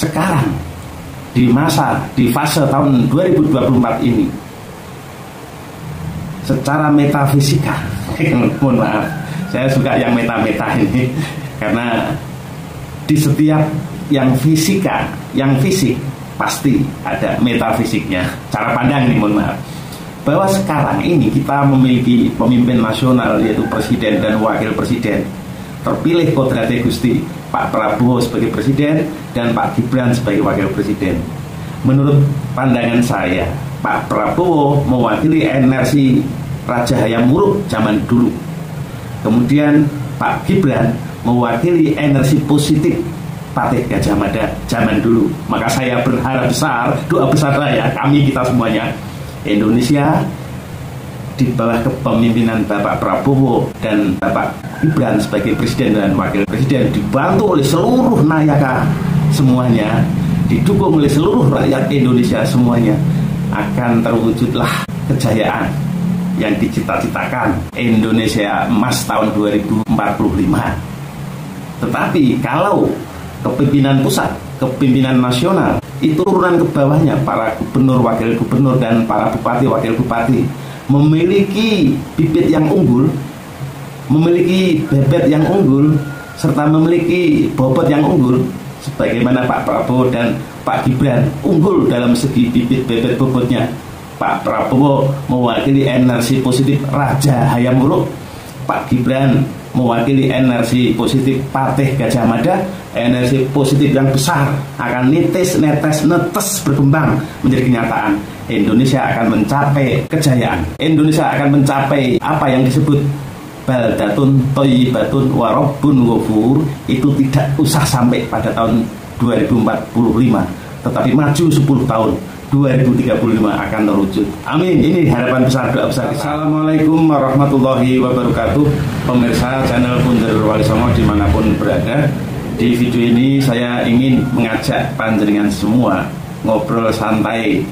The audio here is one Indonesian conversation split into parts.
sekarang di fase tahun 2024 ini secara metafisika mohon maaf, saya suka yang meta-meta ini karena di setiap yang fisika, yang fisik pasti ada metafisiknya. Cara pandang nih, mohon maaf, bahwa sekarang ini kita memiliki pemimpin nasional yaitu presiden dan wakil presiden terpilih kodrate Gusti, Pak Prabowo sebagai presiden dan Pak Gibran sebagai wakil presiden. Menurut pandangan saya, Pak Prabowo mewakili energi Raja Hayam Wuruk zaman dulu. Kemudian Pak Gibran mewakili energi positif Patih Gajah Mada zaman dulu. Maka saya berharap besar, doa besar saya, kami kita semuanya, Indonesia di bawah kepemimpinan Bapak Prabowo dan Bapak Gibran sebagai presiden dan wakil presiden, dibantu oleh seluruh nayaka semuanya, didukung oleh seluruh rakyat Indonesia semuanya, akan terwujudlah kejayaan yang dicita-citakan Indonesia Emas tahun 2045. Tetapi kalau kepimpinan pusat, kepimpinan nasional itu turunan ke bawahnya, para gubernur, wakil gubernur dan para bupati, wakil bupati memiliki bibit yang unggul, memiliki bebet yang unggul, serta memiliki bobot yang unggul, sebagaimana Pak Prabowo dan Pak Gibran unggul dalam segi bibit bebet bobotnya. Pak Prabowo mewakili energi positif Raja Hayam Wuruk, Pak Gibran mewakili energi positif Patih Gajah Mada, energi positif yang besar akan nitis, netes, netes berkembang menjadi kenyataan. Indonesia akan mencapai kejayaan. Indonesia akan mencapai apa yang disebut baldatun thayyibatun wa rabbun ghafur. Itu tidak usah sampai pada tahun 2045, tetapi maju 10 tahun, 2035 akan terwujud. Amin. Ini harapan besar, doa besar. Assalamualaikum warahmatullahi wabarakatuh. Pemirsa channel Bunder Wali Songo dimanapun berada, di video ini saya ingin mengajak panjenengan semua ngobrol santai,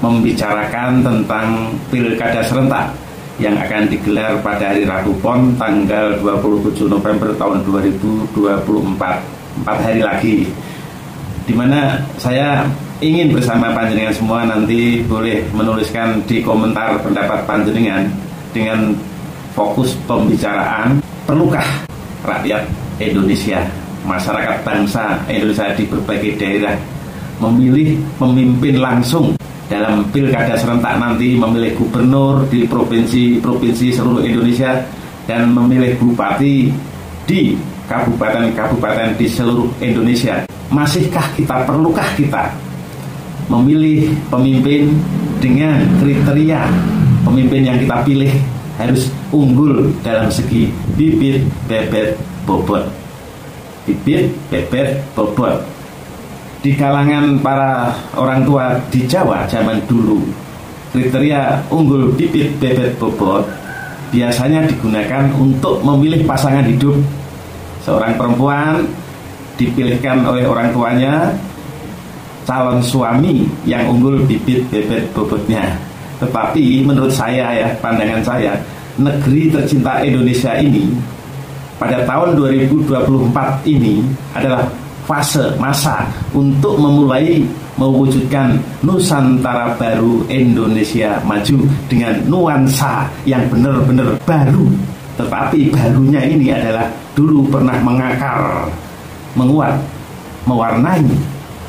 membicarakan tentang pilkada serentak yang akan digelar pada hari Rabu Pon tanggal 27 November tahun 2024, 4 hari lagi, dimana saya ingin bersama panjenengan semua nanti boleh menuliskan di komentar pendapat panjenengan dengan fokus pembicaraan, perlukah rakyat Indonesia, masyarakat bangsa Indonesia di berbagai daerah memilih pemimpin langsung dalam pilkada serentak nanti, memilih gubernur di provinsi seluruh Indonesia dan memilih bupati di kabupaten-kabupaten di seluruh Indonesia. Masihkah kita, perlukah kita memilih pemimpin dengan kriteria pemimpin yang kita pilih harus unggul dalam segi bibit, bebet, bobot. Bibit, bebet, bobot. Di kalangan para orang tua di Jawa zaman dulu, kriteria unggul bibit, bebet, bobot biasanya digunakan untuk memilih pasangan hidup. Seorang perempuan dipilihkan oleh orang tuanya calon suami yang unggul bibit, bebet, bobotnya. Tetapi menurut saya, ya, pandangan saya, negeri tercinta Indonesia ini pada tahun 2024 ini adalah fase, masa untuk memulai mewujudkan Nusantara baru, Indonesia maju dengan nuansa yang benar-benar baru. Tetapi barunya ini adalah dulu pernah mengakar, menguat, mewarnai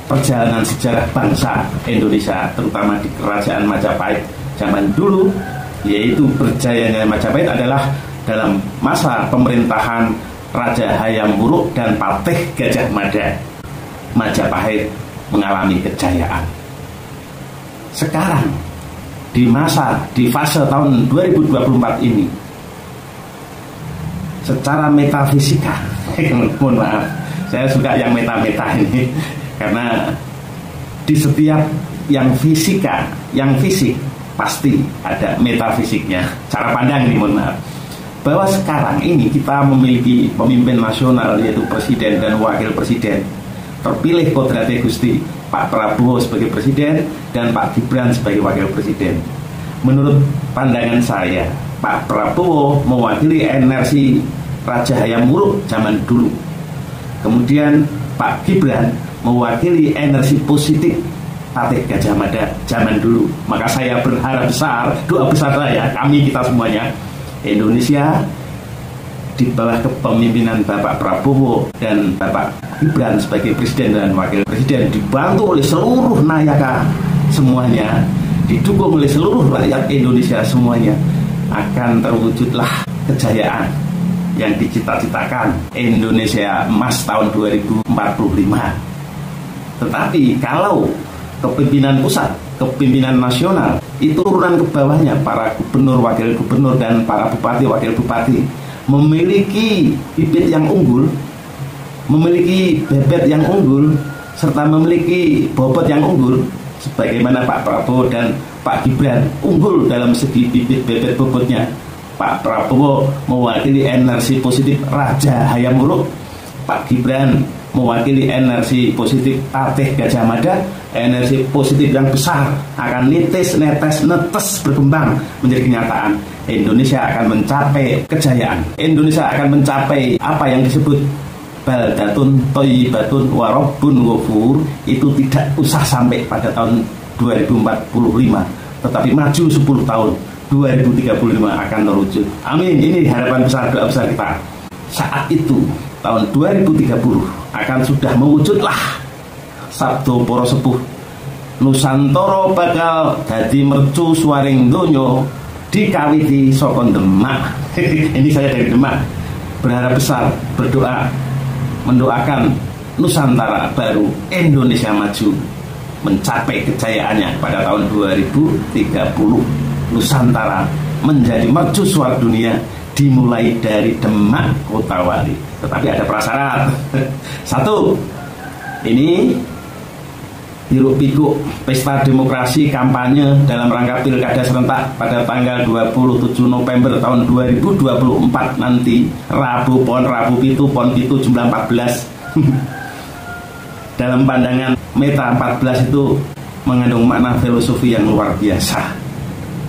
perjalanan sejarah bangsa Indonesia, terutama di Kerajaan Majapahit zaman dulu, yaitu berjayanya Majapahit adalah dalam masa pemerintahan Raja Hayam Wuruk dan Patih Gajah Mada. Majapahit mengalami kejayaan. Sekarang di fase tahun 2024 ini, secara metafisika mohon maaf, saya suka yang meta-meta ini karena di setiap yang fisika, yang fisik pasti ada metafisiknya. Cara pandang ini, mohon maaf, bahwa sekarang ini kita memiliki pemimpin nasional yaitu presiden dan wakil presiden terpilih kodrate Gusti, Pak Prabowo sebagai presiden dan Pak Gibran sebagai wakil presiden. Menurut pandangan saya, Pak Prabowo mewakili energi Raja Hayam Wuruk zaman dulu. Kemudian Pak Gibran mewakili energi positif Tatih Gajah Mada zaman dulu. Maka saya berharap besar, doa besar saya, kami kita semuanya, Indonesia di bawah kepemimpinan Bapak Prabowo dan Bapak Gibran sebagai Presiden dan Wakil Presiden, dibantu oleh seluruh nayaka semuanya, didukung oleh seluruh rakyat Indonesia semuanya, akan terwujudlah kejayaan yang dicita-citakan Indonesia Emas tahun 2045. Tetapi kalau kepimpinan pusat, kepimpinan nasional itu turunan ke bawahnya, para gubernur, wakil gubernur, dan para bupati, wakil bupati memiliki bibit yang unggul, memiliki bebet yang unggul, serta memiliki bobot yang unggul, sebagaimana Pak Prabowo dan Pak Gibran unggul dalam segi bibit bebet bobotnya. Pak Prabowo mewakili energi positif Raja Hayam Wuruk, Pak Gibran mewakili energi positif Tatih Gajah Mada, energi positif yang besar, akan nitis, netes, netes berkembang menjadi kenyataan. Indonesia akan mencapai kejayaan. Indonesia akan mencapai apa yang disebut baldatun thayyibatun wa rabbun ghafur. Itu tidak usah sampai pada tahun 2045, tetapi maju 10 tahun, 2035 akan terwujud. Amin. Ini harapan besar, doa besar kita. Saat itu tahun 2030 akan sudah mewujudlah sabdo para sepuh, Nusantara bakal dadi mercu swaring donya dikawiti saka Demak. Ini saya dari Demak, berharap besar, berdoa, mendoakan Nusantara baru, Indonesia maju, mencapai kejayaannya pada tahun 2030. Nusantara menjadi mercusuar dunia, dimulai dari Demak Kota Wali. Tetapi ada prasyarat. Satu, ini hiruk-pikuk pesta demokrasi kampanye dalam rangka pilkada serentak pada tanggal 27 November tahun 2024 nanti, Rabu Pon, Rabu Pitu, Pon Pitu jumlah 14. Dalam pandangan Meta 14 itu mengandung makna filosofi yang luar biasa,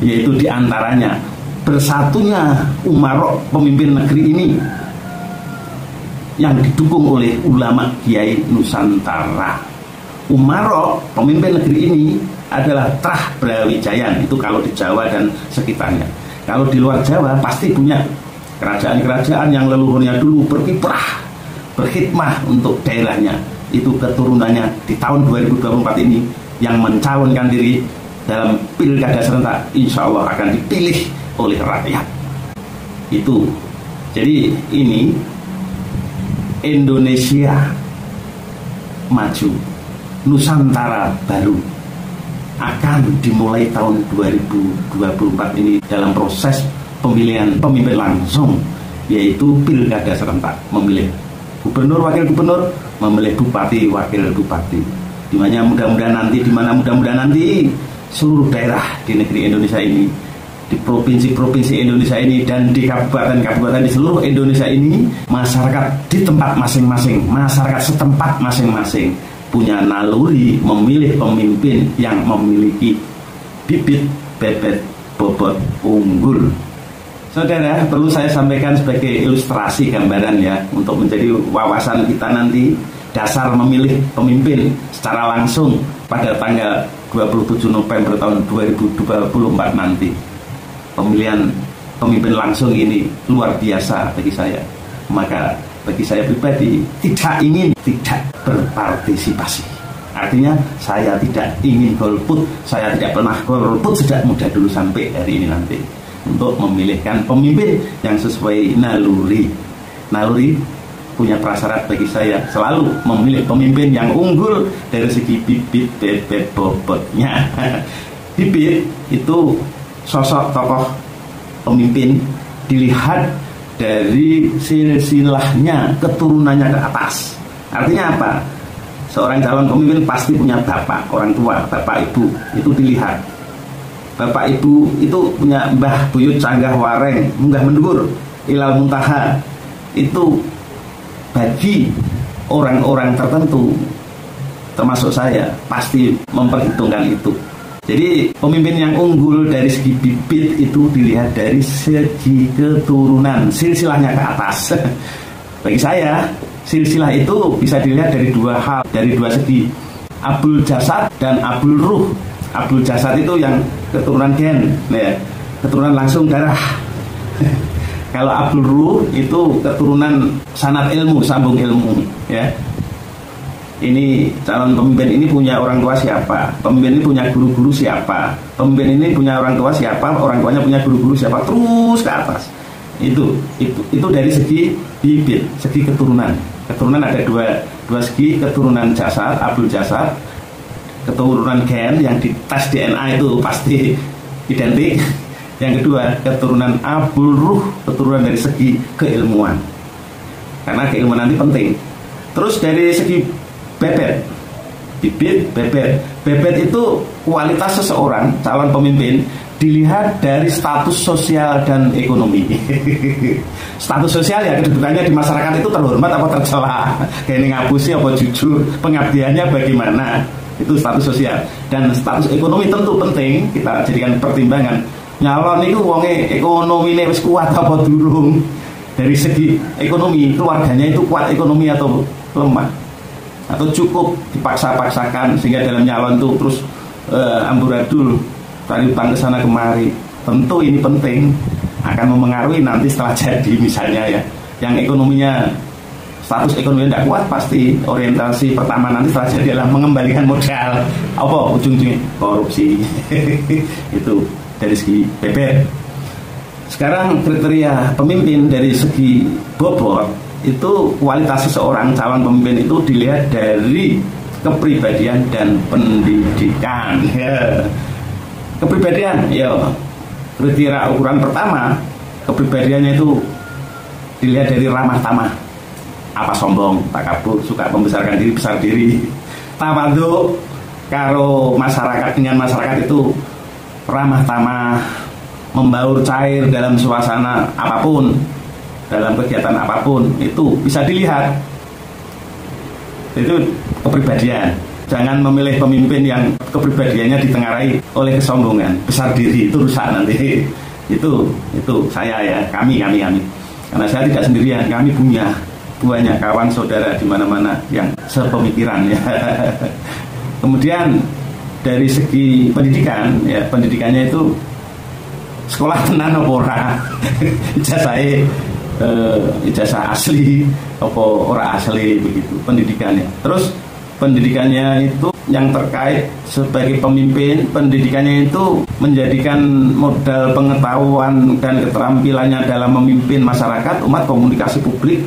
yaitu diantaranya bersatunya umarok pemimpin negeri ini yang didukung oleh ulama Kiai Nusantara. Umarok pemimpin negeri ini adalah Trah Brawijayan, itu kalau di Jawa dan sekitarnya. Kalau di luar Jawa pasti punya kerajaan-kerajaan yang leluhurnya dulu berkiprah, berkhidmah untuk daerahnya. Itu keturunannya di tahun 2024 ini yang mencalonkan diri dalam pilkada serentak, insya Allah akan dipilih oleh rakyat. Itu jadi ini Indonesia maju, Nusantara baru akan dimulai tahun 2024 ini dalam proses pemilihan pemimpin langsung, yaitu pilkada serentak, memilih gubernur, wakil gubernur, memilih bupati, wakil bupati. Di mana mudah-mudahan nanti seluruh daerah di negeri Indonesia ini, di provinsi-provinsi Indonesia ini, dan di kabupaten-kabupaten di seluruh Indonesia ini, masyarakat di tempat masing-masing, masyarakat setempat masing-masing punya naluri memilih pemimpin yang memiliki bibit bebet bobot unggul. Saudara, perlu saya sampaikan sebagai ilustrasi gambaran ya, untuk menjadi wawasan kita nanti, dasar memilih pemimpin secara langsung pada tanggal 27 November tahun 2024 nanti. Pemilihan pemimpin langsung ini luar biasa bagi saya. Maka bagi saya pribadi tidak ingin tidak berpartisipasi. Artinya saya tidak ingin golput, saya tidak pernah golput sejak muda dulu sampai hari ini nanti, untuk memilihkan pemimpin yang sesuai naluri. Naluri punya prasyarat bagi saya selalu memilih pemimpin yang unggul dari segi bibit bebet bobotnya. Bibit itu sosok tokoh pemimpin dilihat dari silsilahnya, keturunannya ke atas. Artinya apa? Seorang calon pemimpin pasti punya bapak, orang tua, bapak ibu, itu dilihat. Bapak ibu itu punya mbah buyut canggah wareng, munggah mendukur, ilal muntaha. Itu bagi orang-orang tertentu, termasuk saya, pasti memperhitungkan itu. Jadi pemimpin yang unggul dari segi bibit itu dilihat dari segi keturunan, silsilahnya ke atas. Bagi saya Silsilah itu bisa dilihat dari dua hal, dari dua segi, Abul Jasad dan Abul Ruh. Abul Jasad itu yang keturunan gen, ya, keturunan langsung darah. Kalau Abul Ruh itu keturunan sanad ilmu, sambung ilmu, ya. Ini calon pemimpin ini punya orang tua siapa, pemimpin ini punya guru-guru siapa, pemimpin ini punya orang tua siapa, orang tuanya punya guru-guru siapa, terus ke atas. Itu dari segi bibit, segi keturunan. Keturunan ada dua segi, keturunan jasad, Abul Jasad, keturunan gen yang dites DNA itu pasti identik. Yang kedua, keturunan Abul Ruh, keturunan dari segi keilmuan, karena keilmuan nanti penting. Terus dari segi bebet, bibit, bebet itu kualitas seseorang calon pemimpin dilihat dari status sosial dan ekonomi. Status sosial ya, kedudukannya di masyarakat itu terhormat apa tercela, kayak ini ngapusi apa jujur, pengabdiannya bagaimana, itu status sosial. Dan status ekonomi tentu penting kita jadikan pertimbangan. Nyalon itu wonge ekonomi wis kuat apa durung. Dari segi ekonomi, keluarganya itu kuat ekonomi atau lemah, atau cukup dipaksa-paksakan sehingga dalam nyalon itu terus amburadul, tadi utang ke sana kemari. Tentu ini penting, akan memengaruhi nanti setelah jadi misalnya ya. Yang ekonominya, status ekonominya tidak kuat, pasti orientasi pertama nanti setelah jadi adalah mengembalikan modal. Apa ujung-ujungnya? Korupsi. Itu dari segi bebet. Sekarang kriteria pemimpin dari segi bobot, itu kualitas seseorang calon pemimpin itu dilihat dari kepribadian dan pendidikan. Kepribadian, ya, kriteria ukuran pertama kepribadiannya itu dilihat dari ramah tamah, apa sombong, takabur, suka membesarkan diri, besar diri, tawadhu karo masyarakat, dengan masyarakat itu ramah tamah, membaur cair dalam suasana apapun, dalam kegiatan apapun, itu bisa dilihat. Itu kepribadian. Jangan memilih pemimpin yang kepribadiannya ditengarai oleh kesombongan, besar diri, itu rusak nanti. Itu saya ya, kami. Karena saya tidak sendirian, kami punya banyak kawan saudara di mana-mana yang sepemikiran ya. Kemudian dari segi pendidikan, ya, pendidikannya itu sekolah tenan apa ora? Ijazah asli apa ora asli, begitu pendidikannya. Terus pendidikannya itu yang terkait sebagai pemimpin, pendidikannya itu menjadikan modal pengetahuan dan keterampilannya dalam memimpin masyarakat, umat, komunikasi publik,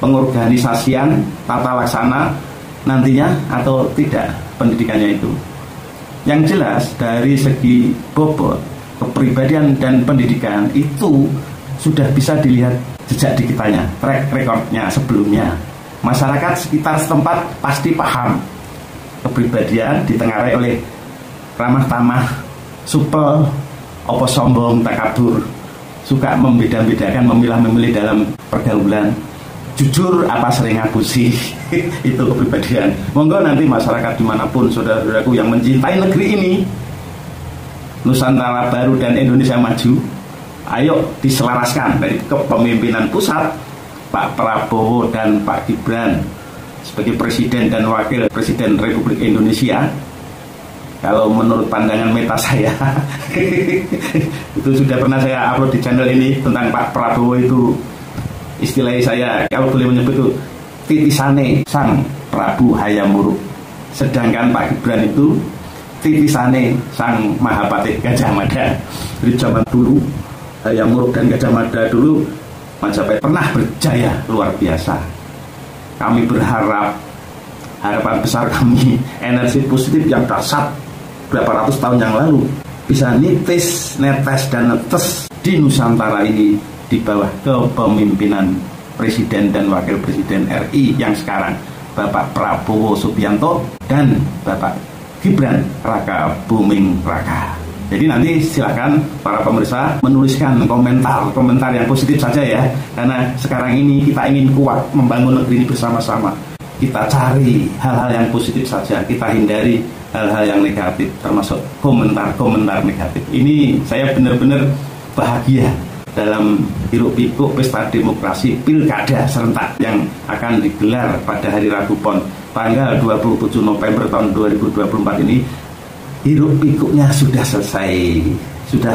pengorganisasian, tata laksana nantinya atau tidak pendidikannya itu. Yang jelas dari segi bobot, kepribadian dan pendidikan itu sudah bisa dilihat jejak digitalnya, track recordnya sebelumnya. Masyarakat sekitar setempat pasti paham kepribadian ditengarai oleh ramah tamah, supel, opo sombong, takabur, suka membeda-bedakan, memilah-memilih dalam pergaulan, jujur apa sering ngapusi. Itu kepribadian. Monggo nanti masyarakat dimanapun, saudara-saudaraku yang mencintai negeri ini, Nusantara Baru dan Indonesia Maju, ayo diselaraskan dari kepemimpinan pusat Pak Prabowo dan Pak Gibran sebagai Presiden dan Wakil Presiden Republik Indonesia. Kalau menurut pandangan meta saya, itu sudah pernah saya upload di channel ini tentang Pak Prabowo itu, istilah saya kalau boleh menyebut itu titisane Sang Prabu Hayam Wuruk, sedangkan Pak Gibran itu titisane Sang Mahapatih Gajah Mada. Dari zaman dulu Hayam Wuruk dan Gajah Mada dulu Majapahit pernah berjaya luar biasa. Kami berharap, harapan besar kami, energi positif yang dahsyat berapa ratus tahun yang lalu bisa netes dan netes di Nusantara ini di bawah kepemimpinan Presiden dan Wakil Presiden RI yang sekarang, Bapak Prabowo Subianto dan Bapak Gibran Raka Buming Raka. Jadi nanti silakan para pemirsa menuliskan komentar yang positif saja ya. Karena sekarang ini kita ingin kuat membangun negeri ini bersama-sama. Kita cari hal-hal yang positif saja, kita hindari hal-hal yang negatif, termasuk komentar-komentar negatif. Ini saya benar-benar bahagia dalam hiruk pikuk pesta demokrasi pilkada serentak yang akan digelar pada hari Rabu Pon tanggal 27 November tahun 2024 ini. Hiruk pikuknya sudah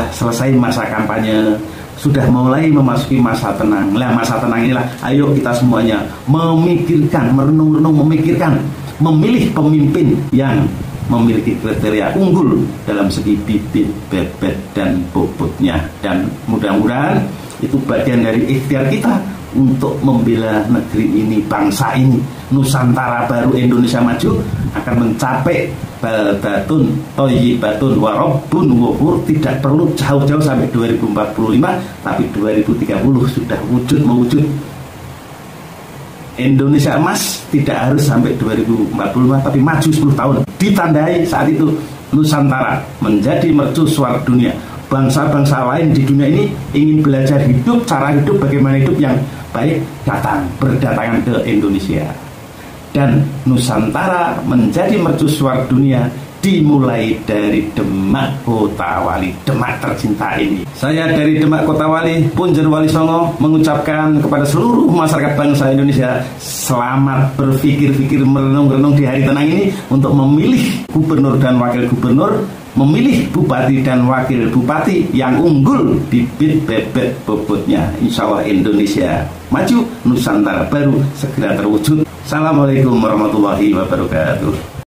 selesai masa kampanye, sudah mulai memasuki masa tenang. Lah masa tenang inilah ayo kita semuanya memikirkan, merenung-renung, memikirkan, memilih pemimpin yang memiliki kriteria unggul dalam segi bibit, bebet, dan bobotnya. Dan mudah-mudahan itu bagian dari ikhtiar kita untuk membela negeri ini, bangsa ini. Nusantara baru Indonesia maju akan mencapai baldatun thayyibatun wa rabbun ghafur. Tidak perlu jauh-jauh sampai 2045, tapi 2030 sudah mewujud. Indonesia emas tidak harus sampai 2045, tapi maju 10 tahun. Ditandai saat itu Nusantara menjadi mercusuar dunia. Bangsa-bangsa lain di dunia ini ingin belajar hidup, cara hidup, bagaimana hidup yang baik, berdatangan ke Indonesia. Dan Nusantara menjadi mercusuar dunia dimulai dari Demak Kota Wali, Demak tercinta ini. Saya dari Demak Kota Wali, Punjer Wali Songo, mengucapkan kepada seluruh masyarakat bangsa Indonesia, selamat berpikir-pikir, merenung-renung di hari tenang ini untuk memilih gubernur dan wakil gubernur, memilih bupati dan wakil bupati yang unggul bibit, bebet, bobotnya. Insya Allah Indonesia maju, Nusantara baru segera terwujud. Assalamualaikum warahmatullahi wabarakatuh.